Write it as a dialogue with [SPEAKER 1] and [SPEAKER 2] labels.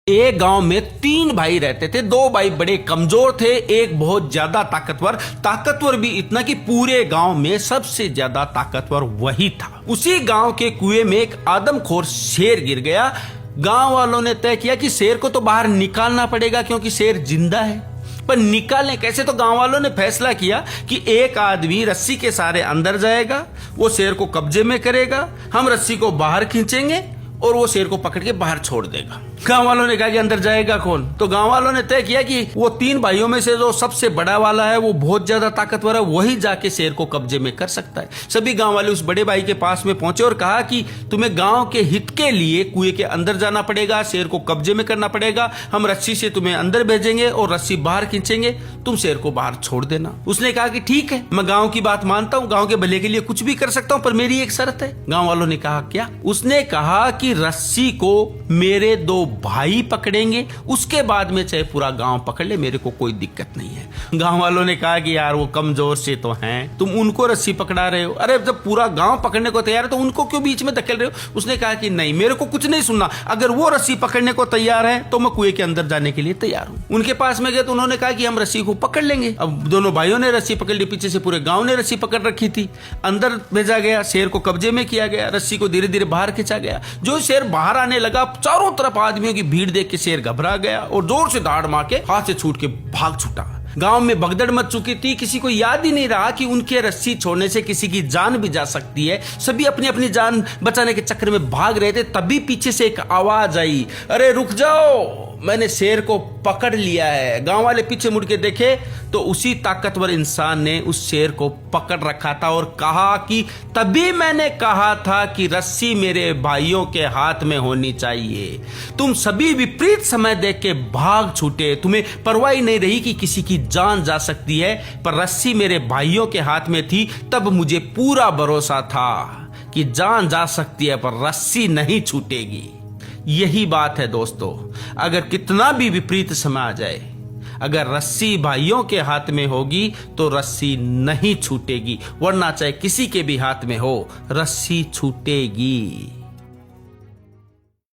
[SPEAKER 1] एक गांव में 3 भाई रहते थे। 2 भाई बड़े कमजोर थे, एक बहुत ज्यादा ताकतवर भी इतना कि पूरे गांव में सबसे ज्यादा ताकतवर वही था। उसी गांव के कुएं में एक आदमखोर शेर गिर गया। गांव वालों ने तय किया कि शेर को तो बाहर निकालना पड़ेगा क्योंकि शेर जिंदा है, पर निकालने कैसे? तो गांव वालों ने फैसला किया कि एक आदमी रस्सी के सहारे अंदर जाएगा, वो शेर को कब्जे में करेगा, हम रस्सी को बाहर खींचेंगे और वो शेर को पकड़ के बाहर छोड़ देगा। गांव वालों ने कहा कि अंदर जाएगा कौन? तो गांव वालों ने तय किया कि वो 3 भाइयों में से जो सबसे बड़ा वाला है, वो बहुत ज्यादा ताकतवर है, वही जाके शेर को कब्जे में कर सकता है। सभी गांव वाले उस बड़े भाई के पास में पहुंचे और कहा कि तुम्हें गांव के हित के लिए कुएं के अंदर जाना पड़ेगा, शेर को कब्जे में करना पड़ेगा, हम रस्सी से तुम्हें अंदर भेजेंगे और रस्सी बाहर खींचेंगे, तुम शेर को बाहर छोड़ देना। उसने कहा कि ठीक है, मैं गांव की बात मानता हूं, गांव के भले के लिए कुछ भी कर सकता हूं, पर मेरी एक शर्त है। गांव वालों ने कहा क्या? उसने कहा कि रस्सी को मेरे 2 भाई पकड़ेंगे, उसके बाद में चाहे पूरा गांव पकड़ ले, मेरे को कोई दिक्कत नहीं है। गांव वालों ने कहा कि यार वो कमजोर से तो हैं, तुम उनको रस्सी पकड़ा रहे हो, अरे जब पूरा गांव पकड़ने को तैयार है तो उनको क्यों बीच में धकेल रहे हो? उसने कहा कि नहीं, मेरे को कुछ नहीं सुनना, अगर वो रस्सी पकड़ने को तैयार है तो मैं कुएं के अंदर जाने के लिए तैयार हूं। उनके पास में गए तो उन्होंने कहा कि हम रस्सी को पकड़ लेंगे। अब दोनों भाइयों ने रस्सी पकड़ ली, पीछे से पूरे गांव ने रस्सी पकड़ रखी थी। अंदर भेजा गया, शेर को कब्जे में किया गया, रस्सी को धीरे धीरे बाहर खींचा गया। जो शेर बाहर आने लगा, चारों तरफ आदमियों की भीड़ देख के शेर घबरा गया और जोर से दहाड़ मार के हाथ से छूट के भाग छूटा। गांव में भगदड़ मच चुकी थी, किसी को याद ही नहीं रहा कि उनके रस्सी छोड़ने से किसी की जान भी जा सकती है। सभी अपनी अपनी जान बचाने के चक्कर में भाग रहे थे। तभी पीछे से एक आवाज आई, अरे रुक जाओ, मैंने शेर को पकड़ लिया है। गांव वाले पीछे मुड़ के देखे तो उसी ताकतवर इंसान ने उस शेर को पकड़ रखा था और कहा कि तभी मैंने कहा था कि रस्सी मेरे भाइयों के हाथ में होनी चाहिए। तुम सभी विपरीत समय देख के भाग छूटे, तुम्हें परवाह नहीं रही कि किसी की जान जा सकती है, पर रस्सी मेरे भाइयों के हाथ में थी। तब मुझे पूरा भरोसा था कि जान जा सकती है पर रस्सी नहीं छूटेगी। यही बात है दोस्तों, अगर कितना भी विपरीत समय आ जाए, अगर रस्सी भाइयों के हाथ में होगी तो रस्सी नहीं छूटेगी, वरना चाहे किसी के भी हाथ में हो, रस्सी छूटेगी।